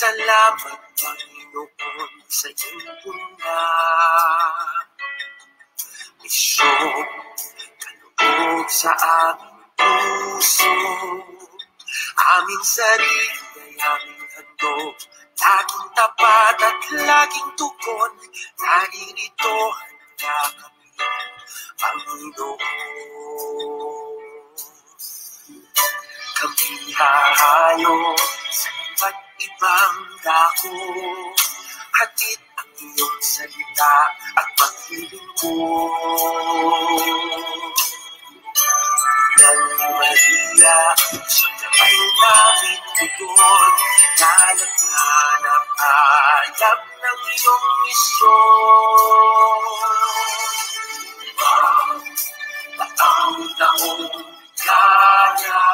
Salamat, Panginoon, sa iyong puna. Misyon, kaloob sa aming puso. Aming sarili ay aming handog, laging tapat at laging tugon. Naririto handa kami, Panginoon. Kami hahayo sa iba't ibang dako, hatid ang iyong salita at paglilingkod. Nang Maria, siya'y namin tugon, nalaghanap ayap ng iyong misyon. Taong-taong kaya,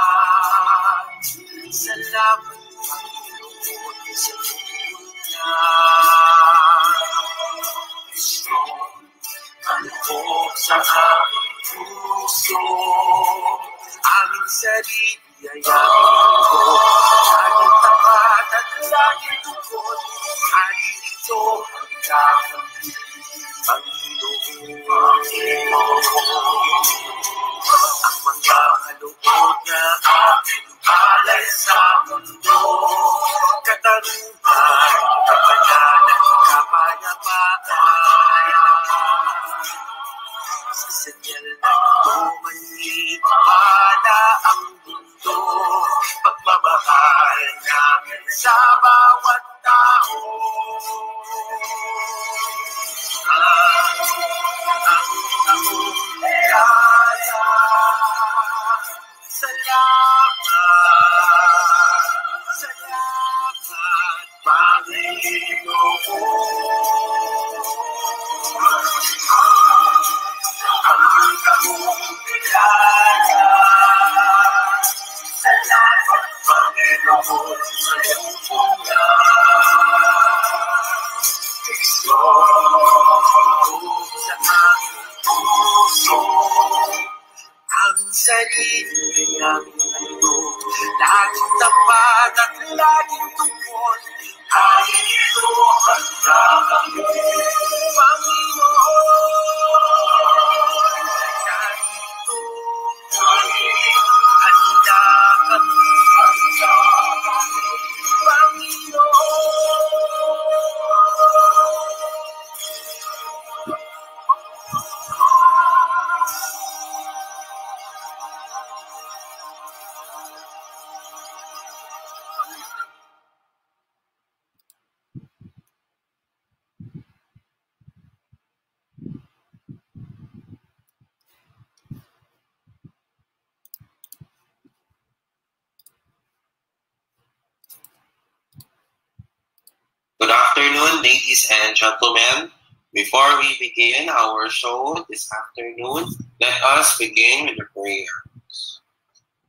salamat, Panginoon, sa iyong misyon. Kaloob sa aming puso, aming sarili ay aming tugon, laging tapat at laging tugon. Naririto handa kami, Panginoon. Ang mga kaloob na aking alay sa mundo, katarungan, kapanalan, kapayapaan. Sa senyal na ito manipala ang mundo, pagmamahal namin sa bawat tao. Ang kaya, salamat, Panginoon. Ang kamungkilala, salamat, Panginoon, sa iyong puna. Kristo, sa aming puso, ang sarili ang mundo, laging tapat at laging tugon. Narito handa kami, Panginoon. Narito handa kami, Panginoon. Good afternoon, ladies and gentlemen. Before we begin our show this afternoon, let us begin with a prayer.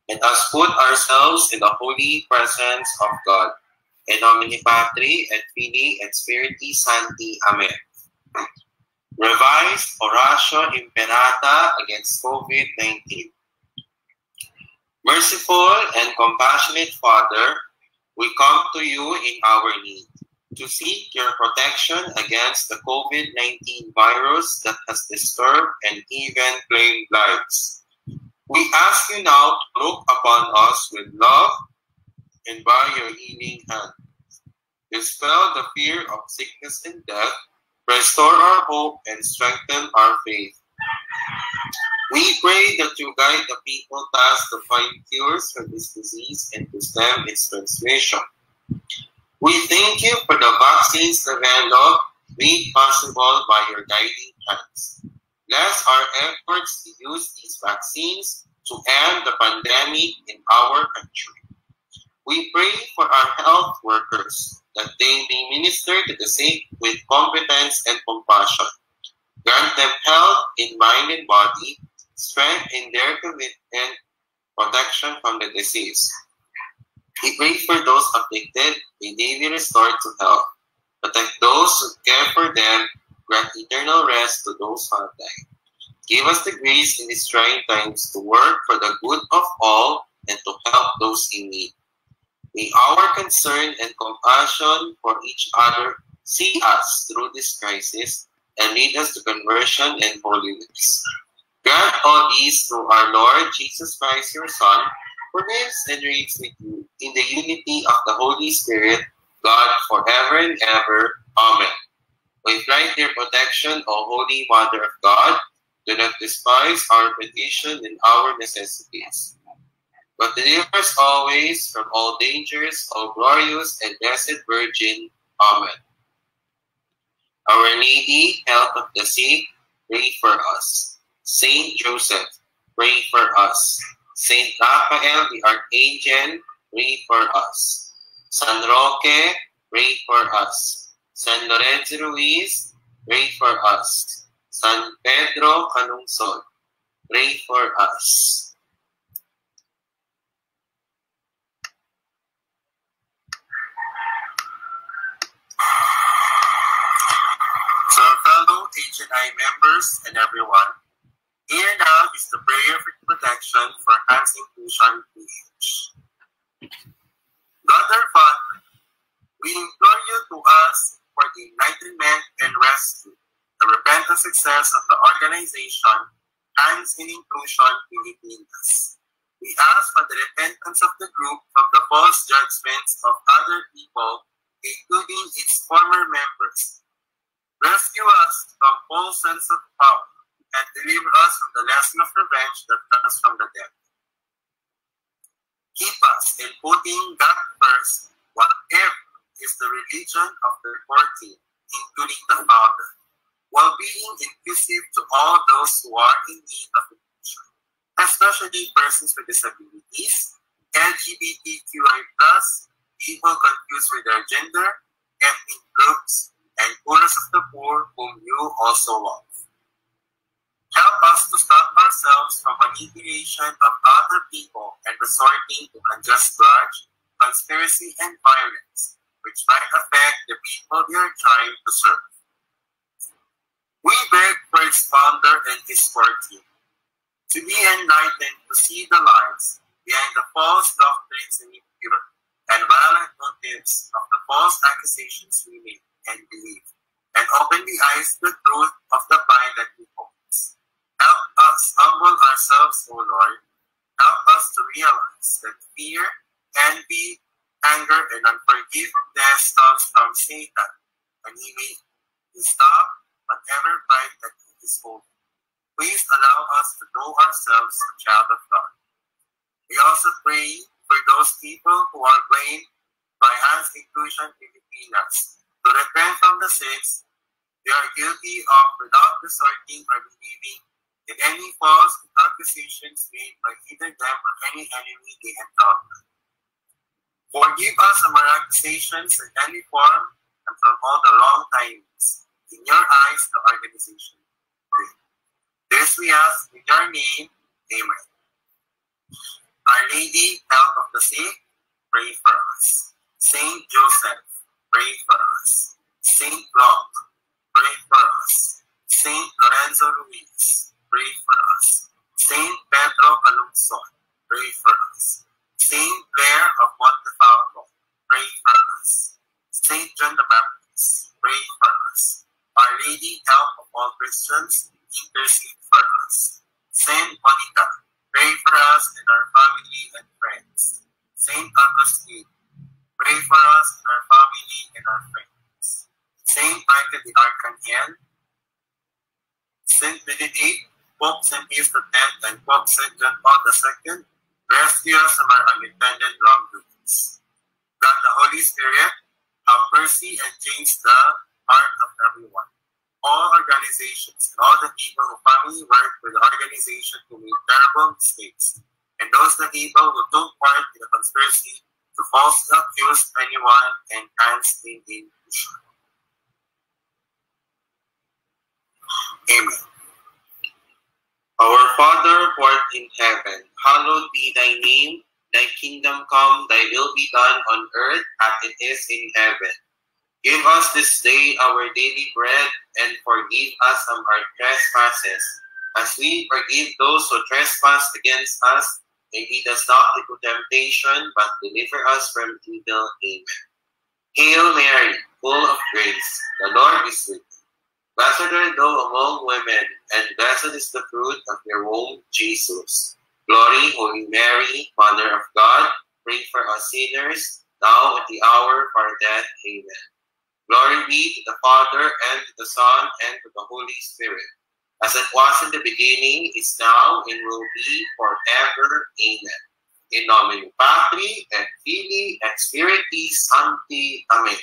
Let us put ourselves in the holy presence of God. In nomine Patri et Filii et Spiritus Sancti. Amen. Revised Oratio Imperata against COVID-19. Merciful and compassionate Father, we come to you in our need, to seek your protection against the COVID-19 virus that has disturbed and even claimed lives. We ask you now to look upon us with love and by your healing hand. Dispel the fear of sickness and death, restore our hope, and strengthen our faith. We pray that you guide the people tasked to find cures for this disease and to stem its transmission. We thank you for the vaccines developed, made possible by your guiding hands. Bless our efforts to use these vaccines to end the pandemic in our country. We pray for our health workers, that they may minister to the sick with competence and compassion. Grant them health in mind and body, strength in their commitment, protection from the disease. We pray for those afflicted, may they be restored to health. Protect those who care for them, grant eternal rest to those who have died. Give us the grace in these trying times to work for the good of all and to help those in need. May our concern and compassion for each other see us through this crisis and lead us to conversion and holiness. Grant all these through our Lord Jesus Christ, your Son, who lives and reigns with you in the unity of the Holy Spirit, God, forever and ever. Amen. We invite your protection, O Holy Mother of God. Do not despise our petition and our necessities, but deliver us always from all dangers, O glorious and blessed Virgin. Amen. Our Lady, Health of the Sick, pray for us. Saint Joseph, pray for us. Saint Raphael the Archangel, pray for us. San Roque, pray for us. San Lorenzo Ruiz, pray for us. San Pedro Calungsod, pray for us. So, fellow HNI members and everyone, here now is the prayer for protection for Hans Inclusion PH. God our Father, we implore you to ask for the enlightenment and rescue, the repentant success of the organization Hands in Inclusion Pilipinas. We ask for the repentance of the group from the false judgments of other people, including its former members. Rescue us from false sense of power and deliver us from the lesson of revenge that comes from the devil. Keep us in putting God first, whatever is the religion of the core team, including the founder, while being inclusive to all those who are in need of inclusion, especially persons with disabilities, LGBTQI+, people confused with their gender, ethnic groups, and poorest of the poor whom you also love. Help us to stop ourselves from manipulation of other people and resorting to unjust grudge, conspiracy, and violence, which might affect the people we are trying to serve. We beg for its founder and his core team to be enlightened to see the lies behind the false doctrines and impure and violent motives of the false accusations we make and believe, and open the eyes to the truth of the vine that we hold. Help us humble ourselves, O Lord. Help us to realize that fear, envy, anger, and unforgiveness comes from Satan, and he may stop whatever pride that he is holding. Please allow us to know ourselves a child of God. We also pray for those people who are blamed by Hands Inclusion Pilipinas to repent from the sins they are guilty of without resorting or believing in any false accusations made by either them or any enemy they encounter. Forgive us from our accusations in any form and from all the wrong timings. In your eyes, the organization. This we ask in your name. Amen. Our Lady, Health of the Sick, pray for us. Saint Joseph, pray for us. Saint Roque, pray for us. Saint Lorenzo Ruiz, pray for us. Saint Pedro Calungsod, pray for us. Saint Blair of Montefalco, pray for us. Saint John the Baptist, pray for us. Our Lady, Help of all Christians, intercede for us. Saint Monica, pray for us and our family and friends. Saint Augustine, pray for us and our family and our friends. Saint Michael the Archangel, Saint Benedict, Pope St. Pius X and Pope St. John Paul II, rescue us from our unintended wrongdoings. God the Holy Spirit, have mercy and change the heart of everyone. All organizations and all the people who family work with the organization who made terrible mistakes, and those the people who took part in the conspiracy to falsely accuse anyone and Hands in Inclusion. Amen. Our Father who art in heaven, hallowed be thy name. Thy kingdom come, thy will be done on earth as it is in heaven. Give us this day our daily bread, and forgive us of our trespasses, as we forgive those who trespass against us. and lead us not into temptation, but deliver us from evil. Amen. Hail Mary, full of grace, the Lord is with you. Blessed are thou among women, and blessed is the fruit of your womb, Jesus. Glory, Holy Mary, Mother of God, pray for us sinners, now at the hour of our death. Amen. Glory be to the Father, and to the Son, and to the Holy Spirit, as it was in the beginning, is now, and will be forever. Amen. In nomine Patri, et Filii, et Spiritus Sancti. Amen.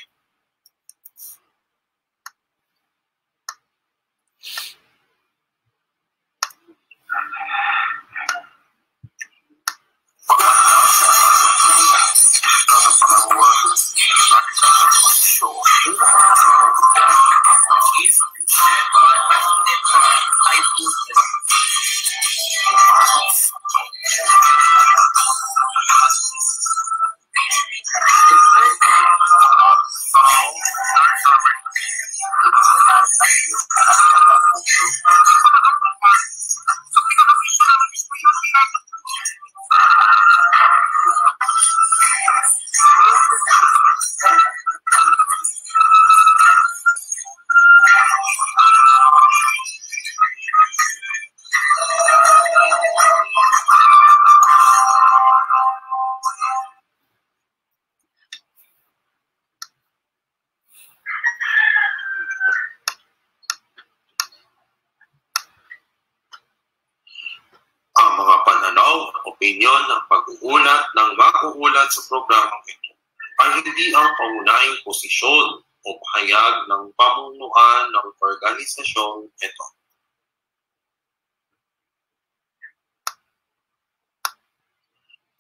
Ang mga pananaw at opinyon ng pag-uulat ng mag-uulat sa programang ito ay hindi ang pangunahing posisyon o pahayag ng pamunuan ng organisasyong ito.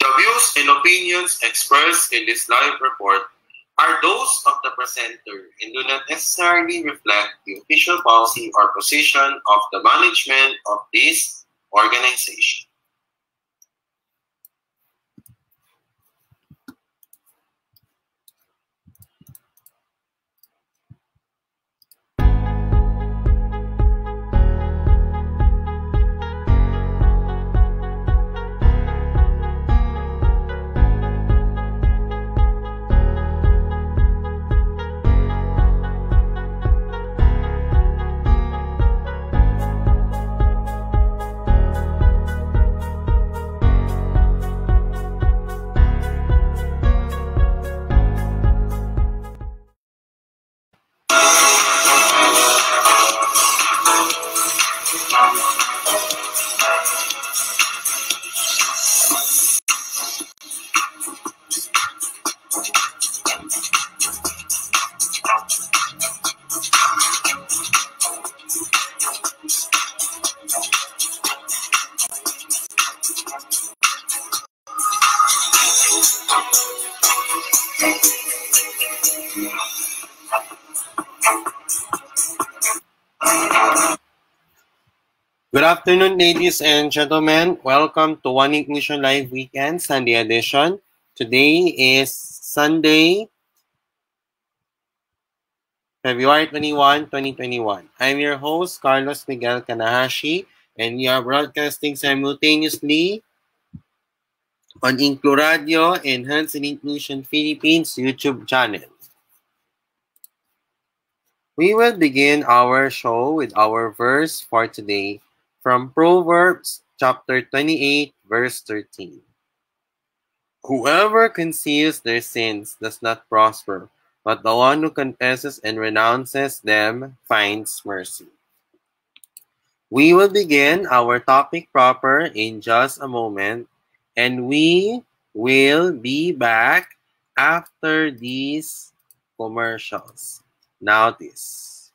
The views and opinions expressed in this live report are those of the presenter and do not necessarily reflect the official policy or position of the management of this organization. Good afternoon, ladies and gentlemen. Welcome to One Ignition Live Weekend Sunday edition. Today is Sunday, February 21, 2021. I'm your host, Carlos Miguel Kanahashi, and we are broadcasting simultaneously on Inclu Radio and Hansen Ignition Philippines YouTube channel. We will begin our show with our verse for today from Proverbs chapter 28, verse 13. Whoever conceals their sins does not prosper, but the one who confesses and renounces them finds mercy. We will begin our topic proper in just a moment, and we will be back after these commercials. Now this.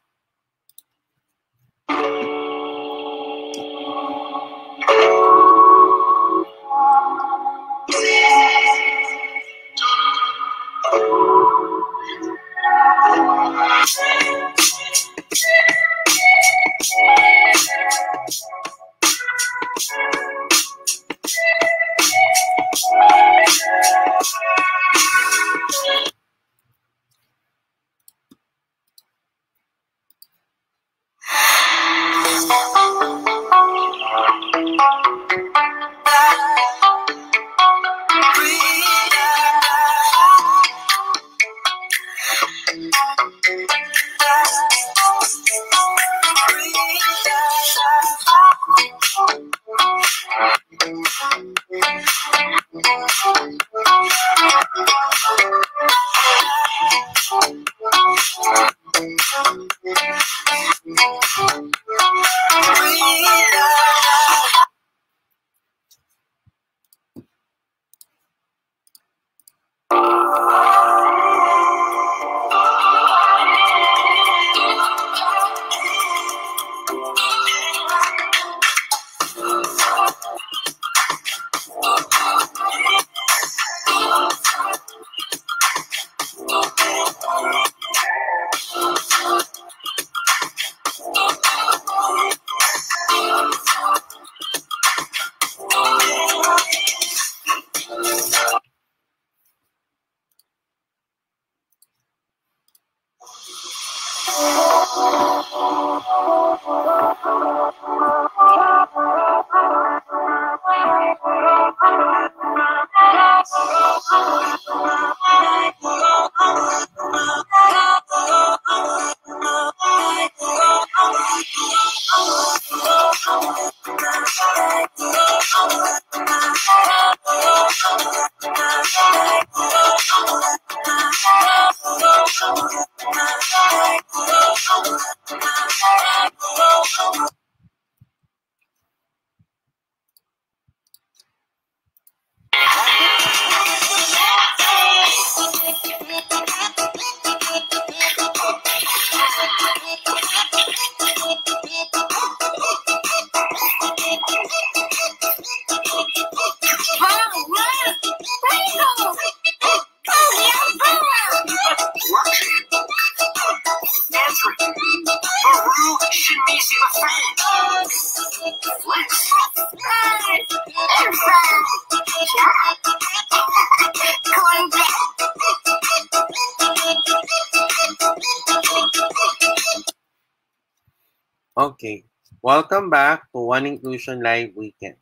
Okay, welcome back to One Inclusion Live Weekend.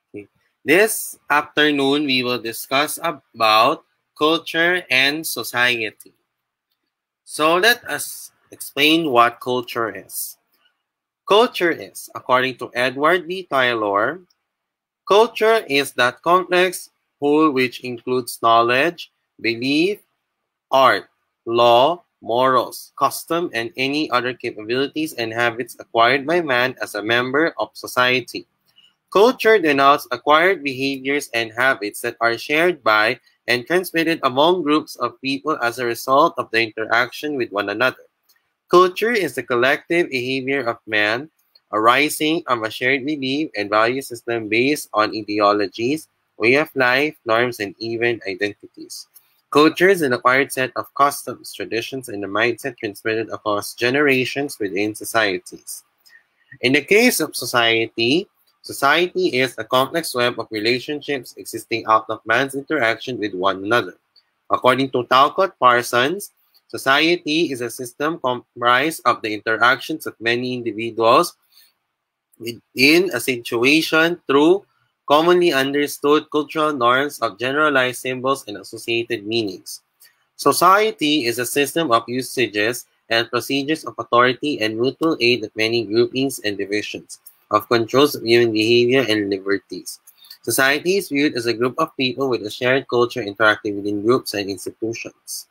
Okay. This afternoon, we will discuss about culture and society. So let us explain what culture is. Culture is, according to Edward B. Taylor, culture is that complex whole which includes knowledge, belief, art, law, morals, custom, and any other capabilities and habits acquired by man as a member of society. Culture denotes acquired behaviors and habits that are shared by and transmitted among groups of people as a result of the interaction with one another. Culture is the collective behavior of man arising from a shared belief and value system based on ideologies, way of life, norms, and even identities. Culture is an acquired set of customs, traditions, and a mindset transmitted across generations within societies. In the case of society, society is a complex web of relationships existing out of man's interaction with one another. According to Talcott Parsons, society is a system comprised of the interactions of many individuals within a situation through commonly understood cultural norms of generalized symbols and associated meanings. Society is a system of usages and procedures of authority and mutual aid of many groupings and divisions, of controls of human behavior and liberties. Society is viewed as a group of people with a shared culture interacting within groups and institutions.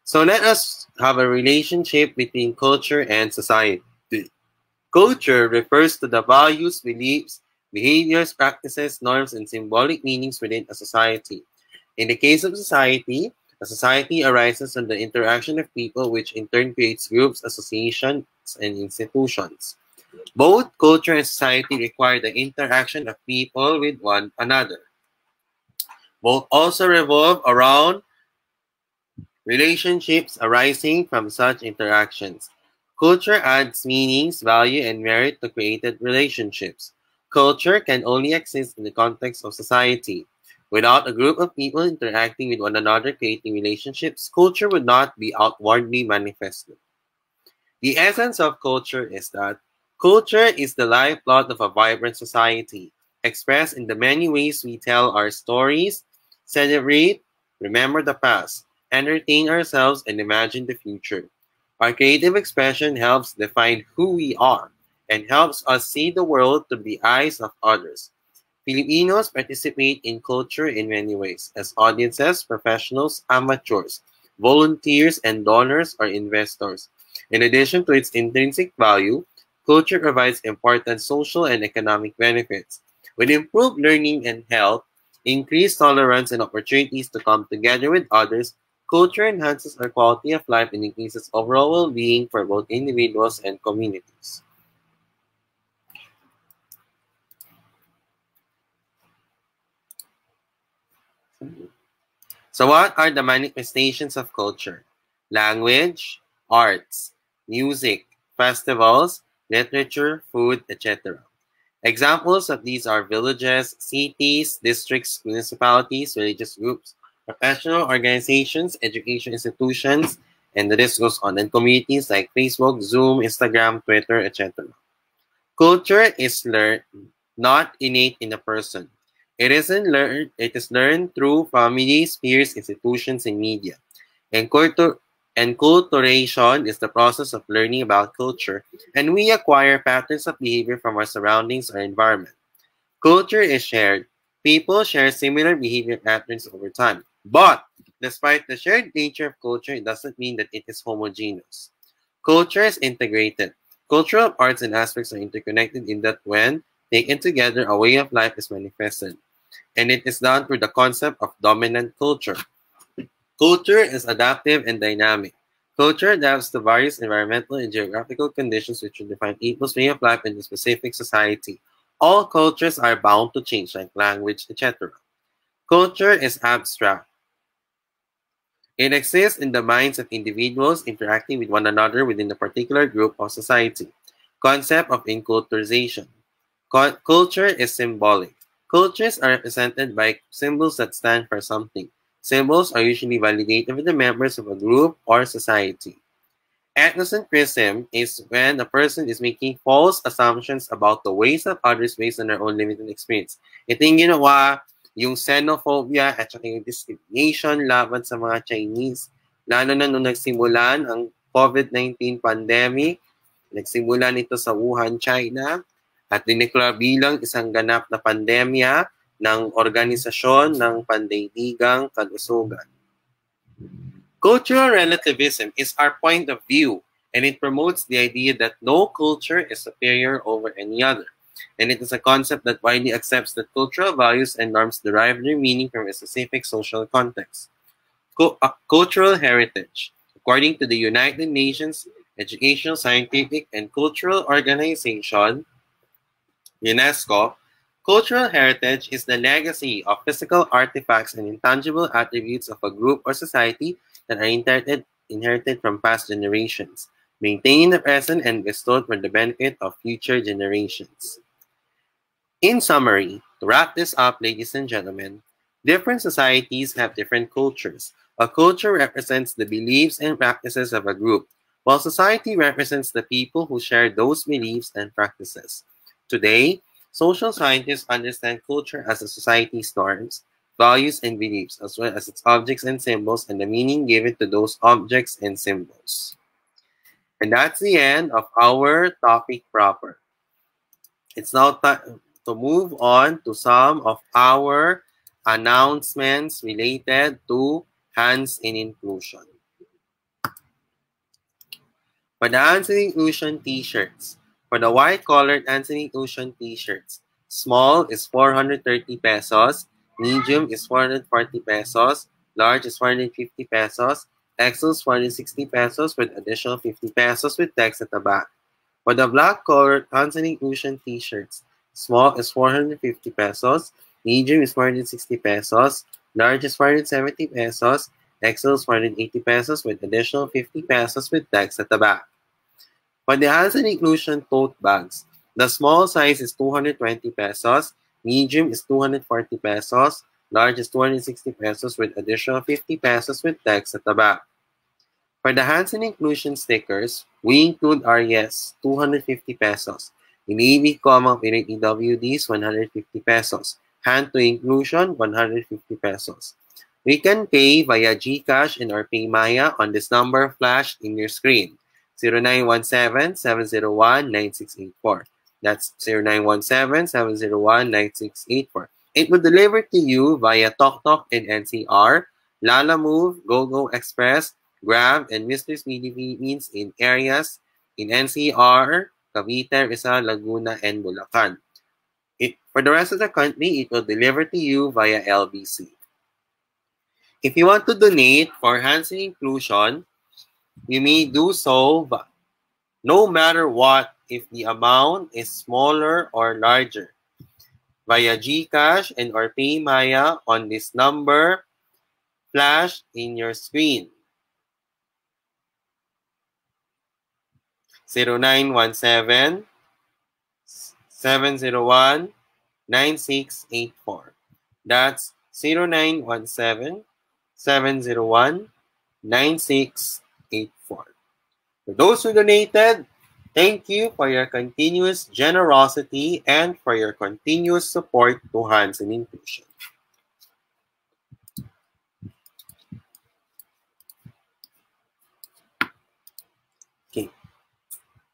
So let us have a relationship between culture and society. Culture refers to the values, beliefs, behaviors, practices, norms, and symbolic meanings within a society. In the case of society, a society arises from the interaction of people, which in turn creates groups, associations, and institutions. Both culture and society require the interaction of people with one another. Both also revolve around relationships arising from such interactions. Culture adds meanings, value, and merit to created relationships. Culture can only exist in the context of society. Without a group of people interacting with one another creating relationships, culture would not be outwardly manifested. The essence of culture is that culture is the lifeblood of a vibrant society, expressed in the many ways we tell our stories, celebrate, remember the past, entertain ourselves, and imagine the future. Our creative expression helps define who we are and helps us see the world through the eyes of others. Filipinos participate in culture in many ways, as audiences, professionals, amateurs. volunteers, and donors or investors. In addition to its intrinsic value, culture provides important social and economic benefits. With improved learning and health, increased tolerance, and opportunities to come together with others, culture enhances our quality of life and increases overall well-being for both individuals and communities. So what are the manifestations of culture? Language, arts, music, festivals, literature, food, etc. Examples of these are villages, cities, districts, municipalities, religious groups, professional organizations, education institutions, and the list goes on, and communities like Facebook, Zoom, Instagram, Twitter, etc. Culture is learned, not innate in a person. It is learned through families, peers, institutions, and media. Enculturation is the process of learning about culture, and we acquire patterns of behavior from our surroundings or environment. Culture is shared. People share similar behavior patterns over time. But despite the shared nature of culture, it doesn't mean that it is homogeneous. Culture is integrated. Cultural arts and aspects are interconnected in that when taken together, a way of life is manifested. And it is done through the concept of dominant culture. Culture is adaptive and dynamic. Culture adapts to various environmental and geographical conditions which will define people's way of life in a specific society. All cultures are bound to change, like language, etc. Culture is abstract. It exists in the minds of individuals interacting with one another within a particular group or society. Concept of enculturization. Culture is symbolic. Cultures are represented by symbols that stand for something. Symbols are usually validated with the members of a group or society. Ethnocentrism is when a person is making false assumptions about the ways of others based on their own limited experience. Ito yung ginawa, yung xenophobia at saka yung discrimination laban sa mga Chinese. Lalo na nung nagsimulan ang COVID-19 pandemic, nagsimulan ito sa Wuhan, China, at dineklara bilang isang ganap na pandemya ng Organisasyon ng Pandaigdigang Kalusugan. Cultural relativism is our point of view, and it promotes the idea that no culture is superior over any other. And it is a concept that widely accepts that cultural values and norms derive their meaning from a specific social context. Cultural heritage. According to the United Nations Educational, Scientific, and Cultural Organization, UNESCO, cultural heritage is the legacy of physical artifacts and intangible attributes of a group or society that are inherited from past generations, maintained in the present and bestowed for the benefit of future generations. In summary, to wrap this up, ladies and gentlemen, different societies have different cultures. A culture represents the beliefs and practices of a group, while society represents the people who share those beliefs and practices. Today, social scientists understand culture as a society's norms, values, and beliefs, as well as its objects and symbols and the meaning given to those objects and symbols. And that's the end of our topic proper. It's now time to move on to some of our announcements related to Hands in Inclusion. For the Hands in Inclusion t-shirts, for the white-collared Hands in Inclusion t-shirts, small is 430 pesos, medium is 440 pesos, large is 450 pesos, XL is 460 pesos with additional 50 pesos with text at the back. For the black-colored Hands in Inclusion t-shirts, small is 450 pesos, medium is 460 pesos, large is 470 pesos, XL is 480 pesos with additional 50 pesos with text at the back. For the Hands in Inclusion tote bags, the small size is 220 pesos, medium is 240 pesos, large is 260 pesos with additional 50 pesos with text at the back. For the Hands in Inclusion stickers, we include our yes, 250 pesos. Iniibig ko ang mga PWDs, 150 pesos. Hand to Inclusion, 150 pesos. We can pay via GCash and or PayMaya on this number flashed in your screen. 0917-701-9684. That's 0917-701-9684. It will deliver to you via TokTok and NCR. Lala Move, GoGo Express, Grab, and Mr. Speedy Philippines in areas in NCR, Cavite, Rizal, Laguna, and Bulacan. For the rest of the country, it will deliver to you via LBC. If you want to donate for Hansen Inclusion, you may do so no matter what if the amount is smaller or larger via GCash and or PayMaya on this number flashed in your screen. 0917 701 9684. That's 0917 701 9684. For those who donated, thank you for your continuous generosity and for your continuous support to Hansen Inclusion. Okay.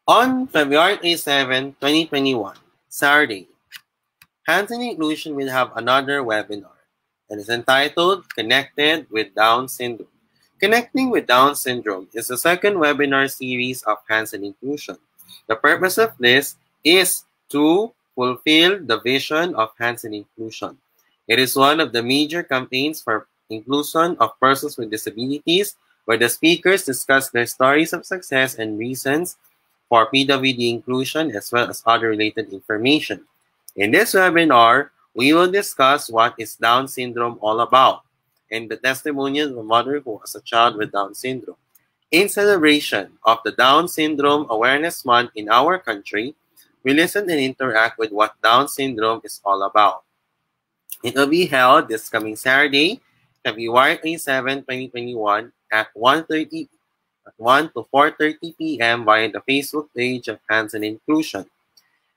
On February 27, 2021, Saturday, Hansen Inclusion will have another webinar and is entitled Connected with Down Syndrome. Connecting with Down Syndrome is the second webinar series of Hansen Inclusion. The purpose of this is to fulfill the vision of Hansen Inclusion. It is one of the major campaigns for inclusion of persons with disabilities, where the speakers discuss their stories of success and reasons for PWD inclusion, as well as other related information. In this webinar, we will discuss what is Down syndrome all about and the testimonial of a mother who was a child with Down syndrome. In celebration of the Down Syndrome Awareness Month in our country, we listen and interact with what Down syndrome is all about. It will be held this coming Saturday, February 27, 2021 at 1 to 4:30 p.m. via the Facebook page of Hansen Inclusion.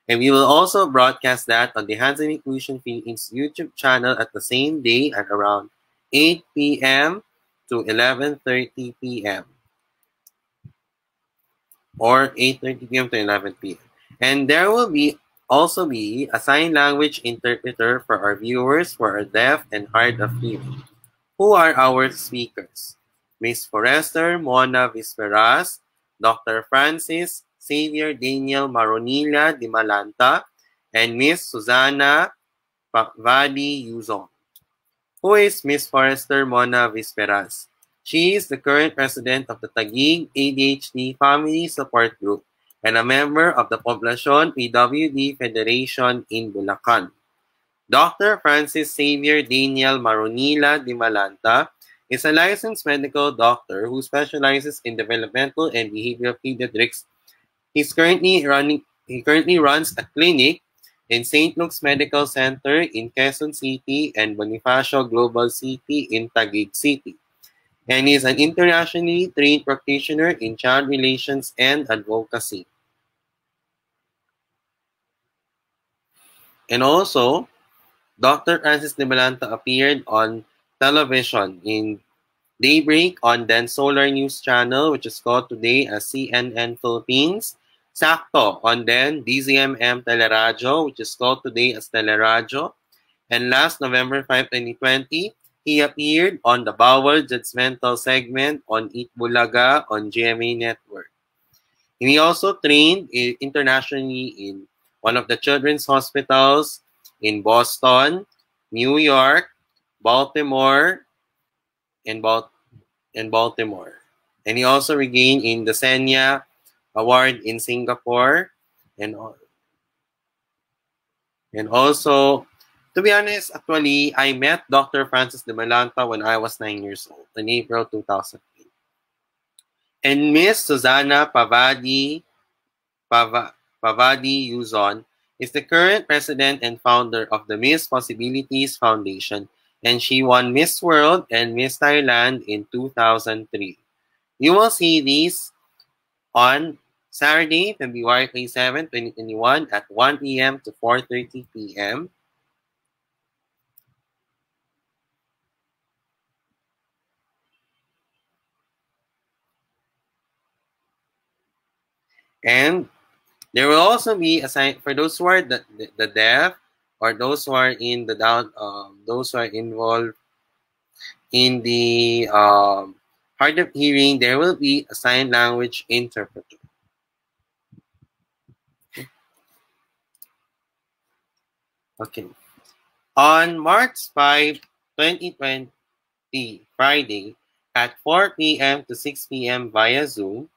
And we will also broadcast that on the Hansen Inclusion Philippines YouTube channel at the same day at around 8 p.m. to 11:30 p.m. or 8:30 p.m. to 11 p.m. And there will also be a sign language interpreter for our viewers who are deaf and hard of hearing. Who are our speakers? Ms. Forrester Mona Visperas, Dr. Francis Xavier Daniel Maronilla de Malanta, and Ms. Susana Pavadi Yuzon. Who is Ms. Forrester Mona Visperas? She is the current president of the Taguig ADHD Family Support Group and a member of the Poblacion PWD Federation in Bulacan. Dr. Francis Xavier Daniel Maronilla de Malanta is a licensed medical doctor who specializes in developmental and behavioral pediatrics. He currently runs a clinic in St. Luke's Medical Center in Quezon City and Bonifacio Global City in Taguig City. And he is an internationally trained practitioner in child relations and advocacy. And also, Dr. Francis de Malanta appeared on television in Daybreak on Den Solar News Channel, which is called today as CNN Philippines. Sakto on Den DZMM Teleradio, which is called today as Teleradio. And last November 5, 2020, he appeared on the Bawal Judgmental segment on Eat Bulaga on GMA Network. And he also trained internationally in one of the children's hospitals in Boston, New York, Baltimore, and Baltimore. And he also regained in the Senya Award in Singapore. And also, to be honest, actually, I met Dr. Francis de Malanta when I was 9 years old in April 2008. And Miss Susana Pavadi Yuzon is the current president and founder of the Miss Possibilities Foundation, and she won Miss World and Miss Thailand in 2003. You will see these on Saturday, February 27, 2021 at 1 p.m. to 4:30 p.m. And there will also be a sign for those who are the deaf or those who are in the down, those who are involved in the hard of hearing, there will be a sign language interpreter. Okay. On March 5, 2020, Friday, at 4 p.m. to 6 p.m. via Zoom,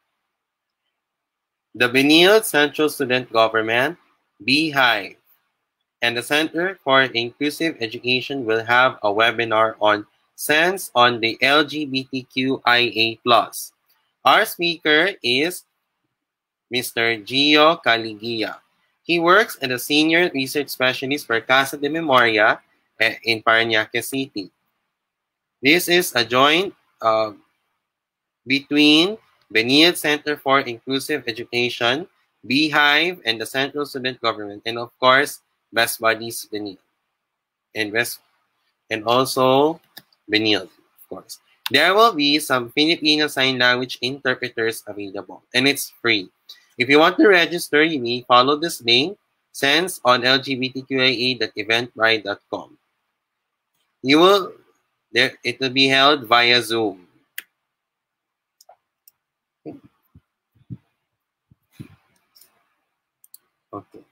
the Benilde Central Student Government, Beehive, and the Center for Inclusive Education will have a webinar on Sense on the LGBTQIA+. Our speaker is Mr. Gio Caligia. He works as a senior research specialist for Casa de Memoria in Parañaque City. This is a joint between Benilde Center for Inclusive Education, Beehive, and the Central Student Government, and of course, Best Buddies Benilde, and also Benilde, of course. There will be some Filipino Sign Language interpreters available, and it's free. If you want to register, you may follow this link, Sense on LGBTQIA.eventbrite.com. It will be held via Zoom. Okay.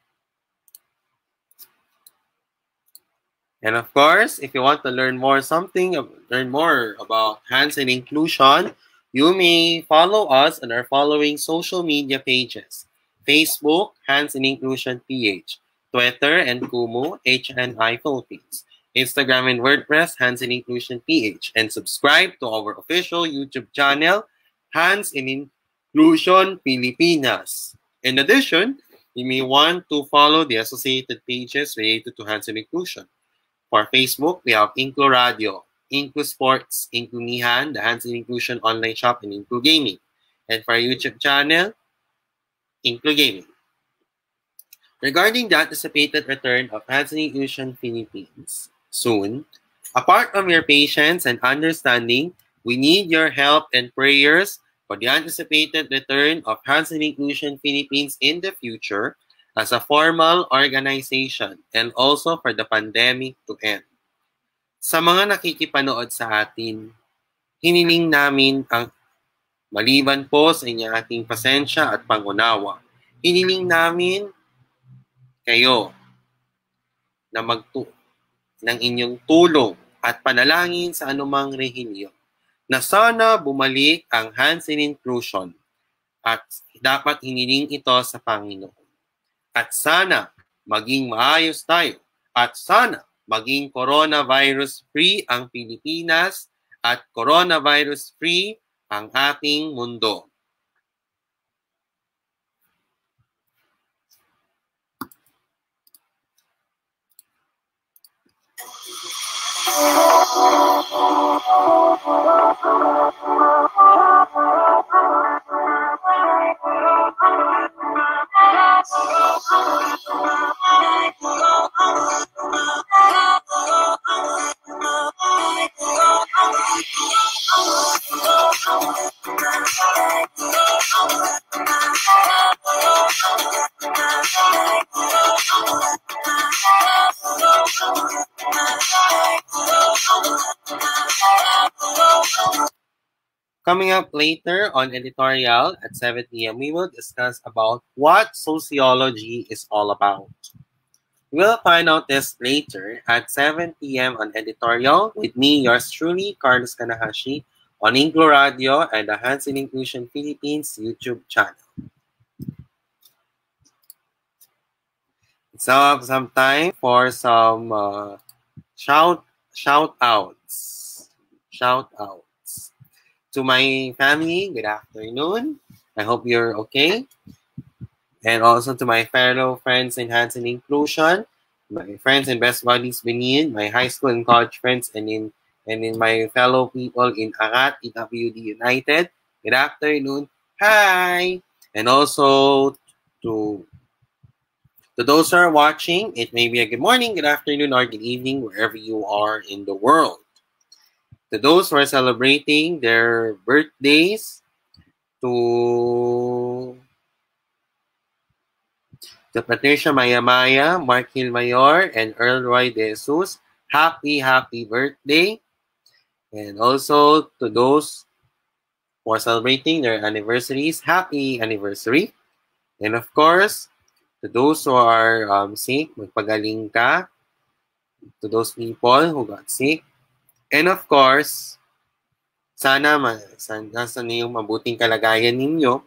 And of course, if you want to learn more about hands and inclusion, you may follow us on our following social media pages: Facebook, Hands and Inclusion PH; Twitter and Kumu, HNI Philippines; Instagram and WordPress, Hands and Inclusion PH; and subscribe to our official YouTube channel, Hands and Inclusion Pilipinas. In addition, you may want to follow the associated pages related to hands and inclusion. For Facebook, we have Inclu Radio, Inclu Sports, Inclu Nihan, the Hands and Inclusion online shop, and Inclu Gaming. And for our YouTube channel, Inclu Gaming. Regarding the anticipated return of Hands and Inclusion Philippines soon, apart from your patience and understanding, we need your help and prayers for the anticipated return of Hands and Inclusion Philippines in the future as a formal organization, and also for the pandemic to end. Sa mga nakikipanood sa atin, hiniling namin ang maliban po sa inyong ating pasensya at pangunawa. Hiniling namin kayo na ng inyong tulong at panalangin sa anumang rehilyo na sana bumalik ang hands and inclusion at dapat hiniling ito sa Panginoon. At sana maging maayos tayo. At sana maging coronavirus-free ang Pilipinas at coronavirus-free ang ating mundo. Coming up later on editorial at 7 p.m., we will discuss about what sociology is all about. We'll find out this later at 7 p.m. on editorial with me, yours truly, Carlos Kanahashi, on Inclu Radio and the Hands and Inclusion Philippines YouTube channel. So, some time for some shout-outs. To my family, good afternoon. I hope you're okay. And also to my fellow friends in Hands and Inclusion, my friends and best buddies Benin, my high school and college friends, and in my fellow people in Arat, EWD United. Good afternoon. Hi! And also to those who are watching, it may be a good morning, good afternoon, or good evening, wherever you are in the world. To those who are celebrating their birthdays, to Patricia Maya, Mark Hill Mayor, and Earl Roy De Jesus, happy birthday. And also to those who are celebrating their anniversaries, happy anniversary. And of course, to those who are sick, magpagaling ka. To those people who got sick. And of course, sana nasa yung mabuting kalagayan ninyo,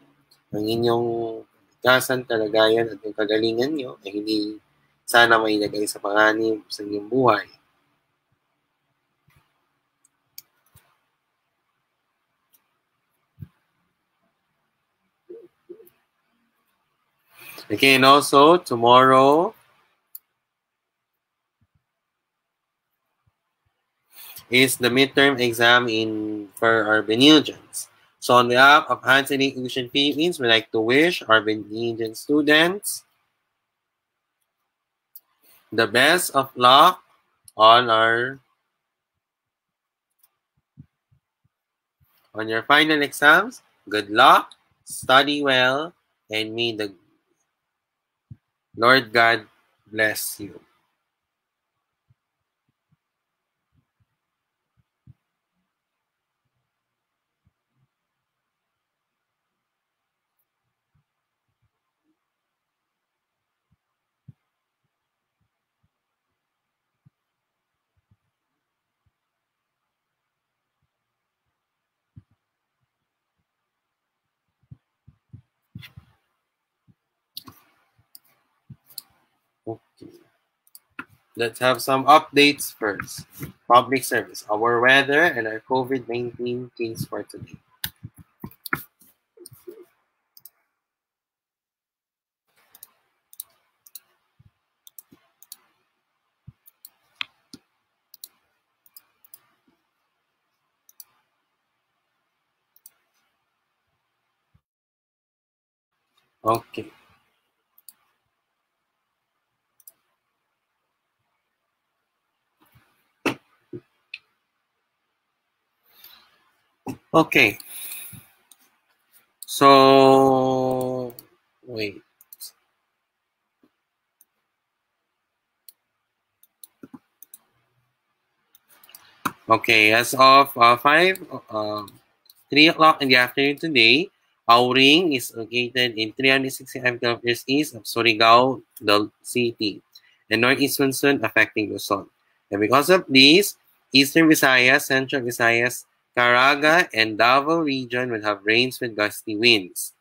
ang inyong kasan, kalagayan at yung kagalingan nyo ay hindi sana mailagay sa panganib sa inyong buhay. Okay, and also tomorrow is the midterm exam for our Benilgians. So on behalf of Hansen Ocean Philippines, we'd like to wish our Benilgian students the best of luck on your final exams. Good luck, study well, and may the Lord God bless you. Okay. Let's have some updates first. Public service, our weather, and our COVID-19 case for today. Okay. Okay. So, wait. Okay, as of 3 o'clock in the afternoon today, Auring is located in 365 kilometers east of Surigao del City, and northeast monsoon affecting Luzon. And because of this, Eastern Visayas, Central Visayas, Caraga, and Davao region will have rains with gusty winds.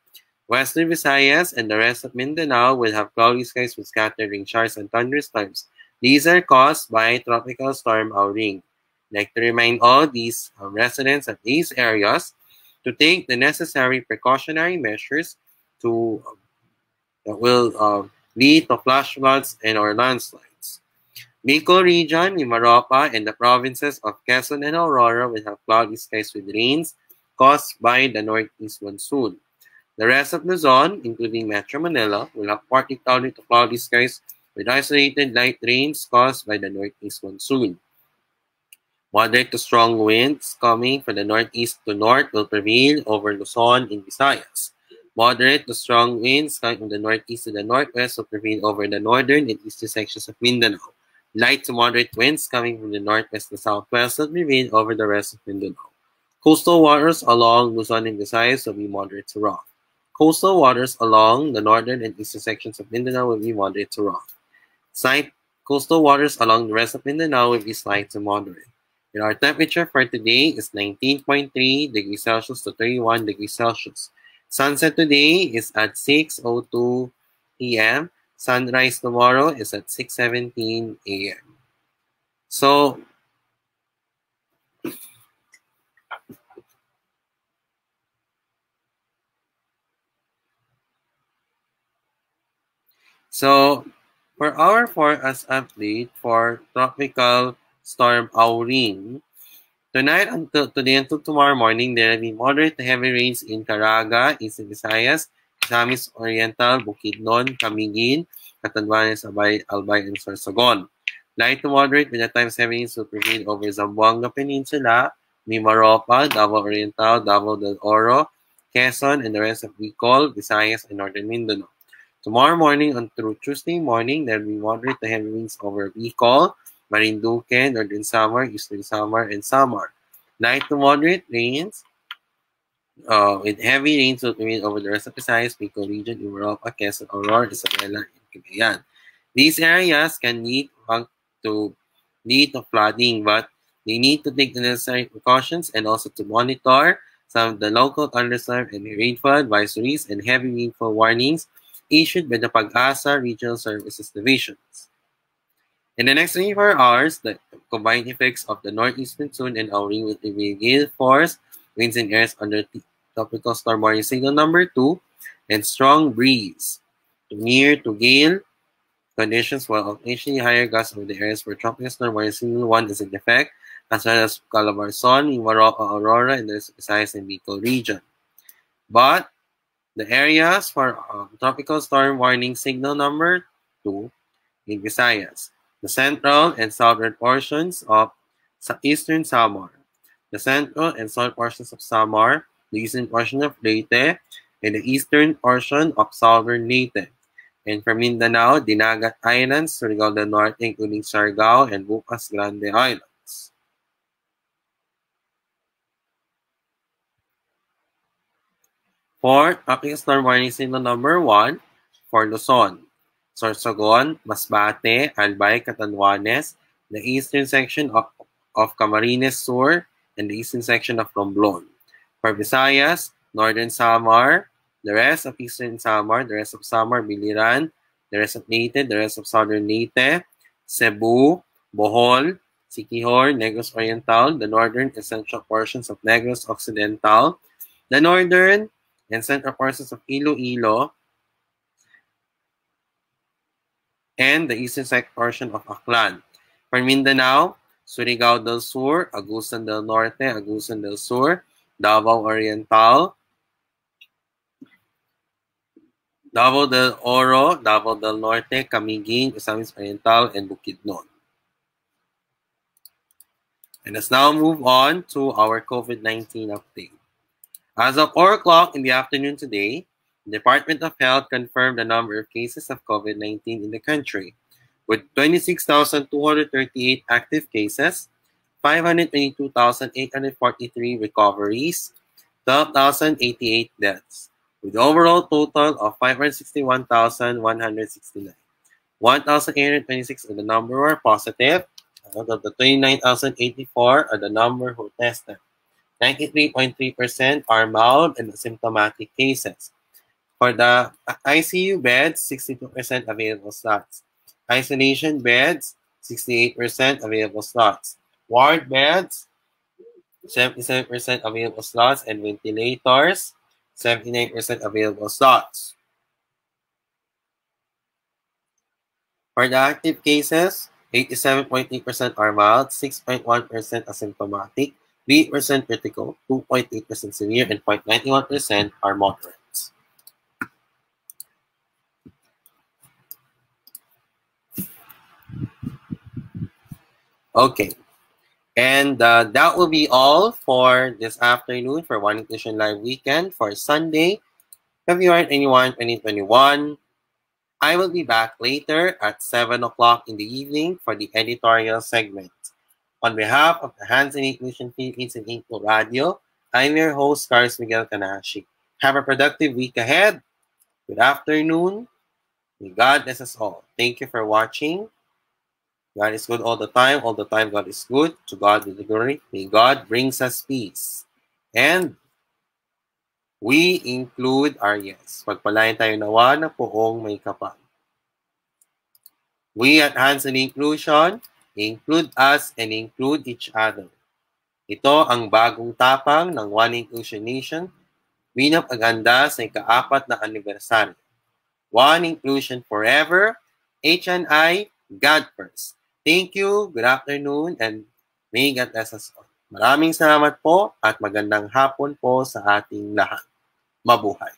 Western Visayas and the rest of Mindanao will have cloudy skies with scattered rain showers and thunderstorms. These are caused by Tropical Storm Auring. I'd like to remind all these residents of these areas to take the necessary precautionary measures that will lead to flash floods and or landslides. Bicol region, Mimaropa, and the provinces of Quezon and Aurora will have cloudy skies with rains caused by the northeast monsoon. The rest of Luzon, including Metro Manila, will have partly cloudy to cloudy skies with isolated light rains caused by the northeast monsoon. Moderate to strong winds coming from the northeast to north will prevail over Luzon and Visayas. Moderate to strong winds coming from the northeast to the northwest will prevail over the northern and eastern sections of Mindanao. Light to moderate winds coming from the northwest to southwest will prevail over the rest of Mindanao. Coastal waters along Luzon and Visayas will be moderate to rough. Coastal waters along the northern and eastern sections of Mindanao will be moderate to rough. Coastal waters along the rest of Mindanao will be slight to moderate. And our temperature for today is 19.3 degrees Celsius to 31 degrees Celsius. Sunset today is at 6:02 p.m. Sunrise tomorrow is at 6:17 a.m. So, for our forecast update for Tropical Storm Auring, today until tomorrow morning, there will be moderate to heavy rains in Caraga, Eastern Visayas, Casamis Oriental, Bukidnon, Camiguin, Catanduanes, Albay, and Sorsogon. Light to moderate with at times heavy rains will prevail over Zamboanga Peninsula, Mimaropa, Davao Oriental, Davao del Oro, Quezon, and the rest of Bicol, Visayas, and Northern Mindanao. Tomorrow morning and through Tuesday morning, there will be moderate to heavy winds over Bicol, Marinduque, Northern Samar, Eastern Samar, and Samar. Light to moderate rains with heavy rains will remain over the rest of Visayas, Bicol region, Europa, Quezon, Aurora, Isabela, and Cagayan. These areas can lead to flooding, but they need to take the necessary precautions and also to monitor some of the local thunderstorm and rainfall advisories and heavy rainfall warnings issued by the Pag-asa Regional Services Divisions. In the next 24 hours, the combined effects of the northeast monsoon and Auri will reveal gale force winds and airs under tropical storm warning signal number 2 and strong breeze near to gale conditions, while occasionally higher gusts over the areas where tropical storm warning signal 1 is in effect, as well as Calabarzon, Mimaropa, Aurora, and the Visayas and Bicol region. But the areas for tropical storm warning signal number 2 in Visayas, the central and southern portions of eastern Samar, the central and southern portions of Samar, the eastern portion of Leyte, and the eastern portion of southern Leyte. And from Mindanao, Dinagat Islands, Surigao del Norte, including Siargao and Bukas Grande Islands. For tropical storm warning signal number 1, for Luzon, Sorsogon, Masbate, Albay, Catanduanes, the eastern section of Camarines Sur, and the eastern section of Romblon. For Visayas, northern Samar, the rest of eastern Samar, the rest of Samar, Biliran, the rest of Leyte, the rest of southern Leyte, Cebu, Bohol, Siquijor, Negros Oriental, the northern and central portions of Negros Occidental, the northern and central portions of Iloilo, and the eastern portion of Aklan. For Mindanao, Surigao del Sur, Agusan del Norte, Agusan del Sur, Davao Oriental, Davao del Oro, Davao del Norte, Camiguin, Casamis Oriental, and Bukidnon. And let's now move on to our COVID-19 update. As of 4 o'clock in the afternoon today, the Department of Health confirmed the number of cases of COVID-19 in the country, with 26,238 active cases, 522,843 recoveries, 12,088 deaths, with an overall total of 561,169. 1,826 of the number were positive. Out of the 29,084 are the number who tested. 93.3% are mild and asymptomatic cases. For the ICU beds, 62% available slots. Isolation beds, 68% available slots. Ward beds, 77% available slots. And ventilators, 79% available slots. For the active cases, 87.8% are mild, 6.1% asymptomatic, 3% critical, 2.8% severe, and 0.91% are moderate. Okay, and that will be all for this afternoon for One Inclusion Live Weekend for Sunday, February 21, 2021. I will be back later at 7 o'clock in the evening for the editorial segment. On behalf of the Hands in Inclusion Philippines and Inkpo Radio, I'm your host, Carlos Miguel Canashi. Have a productive week ahead. Good afternoon. May God bless us all. Thank you for watching. God is good all the time. All the time, God is good. To God be the glory. May God brings us peace. And we include our yes. Pagpalain tayo nawa na poong may kapal. We at Hands in Inclusion include us and include each other. Ito ang bagong tapang ng One Inclusion Nation bilang paghanda sa ika-4 na anibersaryo. One Inclusion Forever, HNI, God First. Thank you, good afternoon, and may God bless us all. Maraming salamat po at magandang hapon po sa ating lahat. Mabuhay!